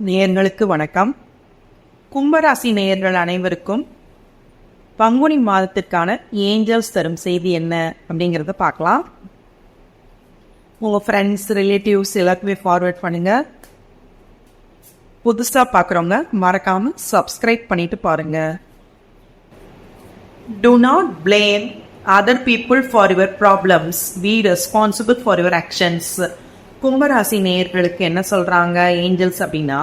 நேயர்களுக்கு வணக்கம். கும்பராசி நேயர்கள் அனைவருக்கும் பங்குனி மாதத்திற்கான ஏஞ்சல்ஸ் தரும் செய்தி என்ன அப்படிங்கிறத பார்க்கலாம். உங்கள் ஃப்ரெண்ட்ஸ், ரிலேட்டிவ்ஸ் எல்லாத்துக்குமே ஃபார்வர்ட் பண்ணுங்கள். புதுசாக பார்க்குறவங்க மறக்காமல் சப்ஸ்கிரைப் பண்ணிட்டு பாருங்க. Do not blame other people for your problems. Be responsible for your actions. கும்பராசி நேயர்களுக்கு என்ன சொல்கிறாங்க ஏஞ்சல்ஸ் அப்படின்னா,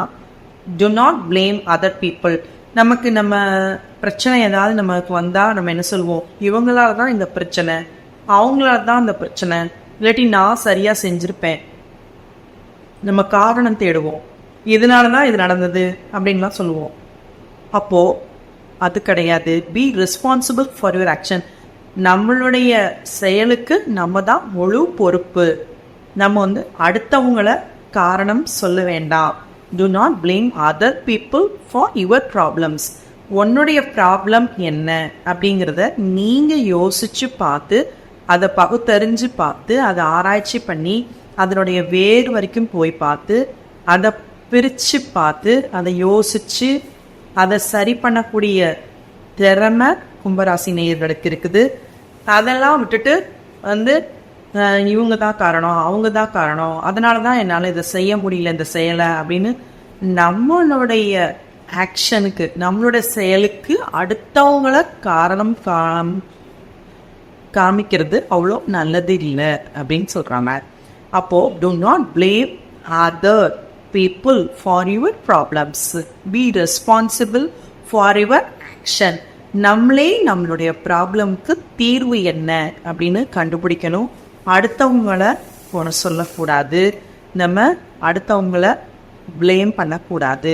do not blame other people. நமக்கு நம்ம பிரச்சனை ஏதாவது நமக்கு வந்தால் நம்ம என்ன சொல்லுவோம், இவங்களால தான் இந்த பிரச்சனை, அவங்களால தான் இந்த பிரச்சனை, இல்லாட்டி நான் சரியாக செஞ்சுருப்பேன். நம்ம காரணம் தேடுவோம், இதனால தான் இது நடந்தது அப்படின்லாம் சொல்லுவோம். அப்போது அது கிடையாது. Be responsible for your action. நம்மளுடைய செயலுக்கு நம்ம தான் முழு பொறுப்பு. நம்ம அடுத்தவங்களை காரணம் சொல்ல வேண்டாம். Do not blame other people for your problems. உன்னுடைய ப்ராப்ளம் என்ன அப்படிங்கிறத நீங்கள் யோசித்து பார்த்து, அதை பகுத்தறிஞ்சு பார்த்து, அதை ஆராய்ச்சி பண்ணி, அதனுடைய வேர் வரைக்கும் போய் பார்த்து, அதை பிரித்து பார்த்து, அதை யோசித்து அதை சரி பண்ணக்கூடிய திறமை கும்பராசி நேயர்களுக்கு இருக்குது. அதெல்லாம் விட்டுட்டு இவங்க தான் காரணம், அவங்க தான் காரணம், அதனால தான் என்னால் இதை செய்ய முடியல இந்த செயலை அப்படின்னு நம்மளுடைய ஆக்ஷனுக்கு, நம்மளுடைய செயலுக்கு அடுத்தவங்கள காரணம் காமிக்கிறது அவ்வளோ நல்லது இல்லை அப்படின்னு சொல்கிறாங்க. அப்போது do not blame other people for your problems. Be responsible for your action. நம்மளே நம்மளுடைய ப்ராப்ளம்க்கு தீர்வு என்ன அப்படின்னு கண்டுபிடிக்கணும். அடுத்தவங்களை போன சொல்லக்கூடாது, நம்ம அடுத்தவங்களை ப்ளேம் பண்ணக்கூடாது.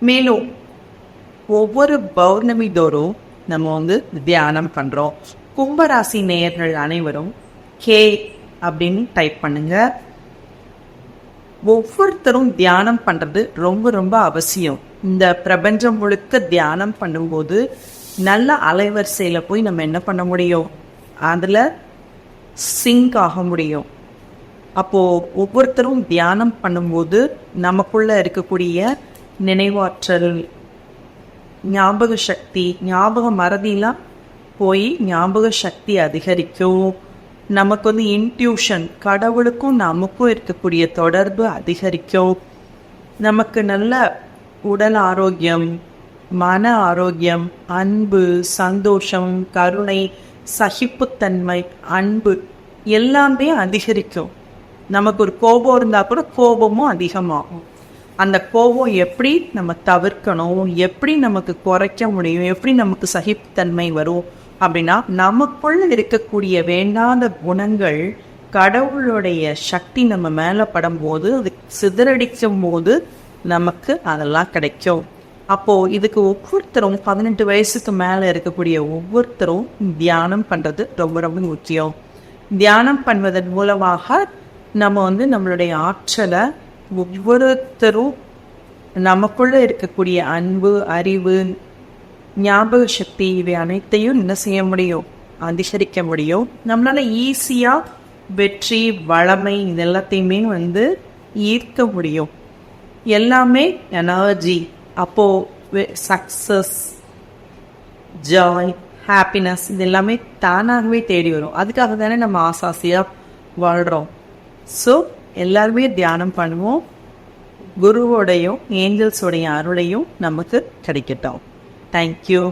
மேலும் ஒவ்வொரு பௌர்ணமி தோறும் நம்ம தியானம் பண்ணுறோம். கும்பராசி நேயர்கள் அனைவரும் கே அப்படின்னு டைப் பண்ணுங்க. ஒவ்வொருத்தரும் தியானம் பண்ணுறது ரொம்ப ரொம்ப அவசியம். இந்த பிரபஞ்சம் முழுக்க தியானம் பண்ணும்போது நல்ல அலைவரிசையில் போய் நம்ம என்ன பண்ண முடியும், அதில் சிங்க் ஆக முடியும். அப்போது ஒவ்வொருத்தரும் தியானம் பண்ணும்போது நமக்குள்ளே இருக்கக்கூடிய நினைவாற்றல், ஞாபக சக்தி, ஞாபக மறதிலாம் போய் ஞாபக சக்தி அதிகரிக்கும். நமக்கு இன்ட்யூஷன், கடவுளுக்கும் நமக்கும் இருக்கக்கூடிய தொடர்பு அதிகரிக்கும். நமக்கு நல்ல உடல் ஆரோக்கியம், மன ஆரோக்கியம், அன்பு, சந்தோஷம், கருணை, சகிப்புத்தன்மை, அன்பு எல்லாமே அதிகரிக்கும். நமக்கு ஒரு கோபம் இருந்தால் கூட கோபமும் அதிகமாகும். அந்த கோபம் எப்படி நம்ம தவிர்க்கணும், எப்படி நமக்கு குறைக்க முடியும், எப்படி நமக்கு சகிப்புத்தன்மை வரும் அப்படின்னா, நமக்குள்ள இருக்கக்கூடிய வேண்டாத குணங்கள் கடவுளுடைய சக்தி நம்ம மேலே படும்போது, அது சிதறடிக்கும் போது நமக்கு அதெல்லாம் கிடைக்கும். அப்போது இதுக்கு ஒவ்வொருத்தரும் 18 வயசுக்கு மேலே இருக்கக்கூடிய ஒவ்வொருத்தரும் தியானம் பண்ணுறது ரொம்ப ரொம்ப முக்கியம். தியானம் பண்ணுவதன் மூலமாக நம்ம நம்மளுடைய ஆற்றலை, ஒவ்வொருத்தரும் நமக்குள்ளே இருக்கக்கூடிய அன்பு, அறிவு, ஞாபக சக்தி, இவை அனைத்தையும் என்ன செய்ய முடியும், அதிகரிக்க முடியும். நம்மளால் ஈஸியாக வெற்றி, வளமை இது எல்லாத்தையுமே ஈர்க்க முடியும். எல்லாமே எனர்ஜி. அப்போது சக்ஸஸ், ஜாய், ஹாப்பினஸ் இது எல்லாமே தானாகவே தேடி வரும். அதுக்காக தானே நம்ம ஆசாசியாக வாழ்கிறோம். ஸோ எல்லாருமே தியானம் பண்ணுவோம். குருவோடையும் ஏஞ்சல்ஸோடைய அருளையும் நமக்கு கிடைக்கட்டும். தேங்க்யூ.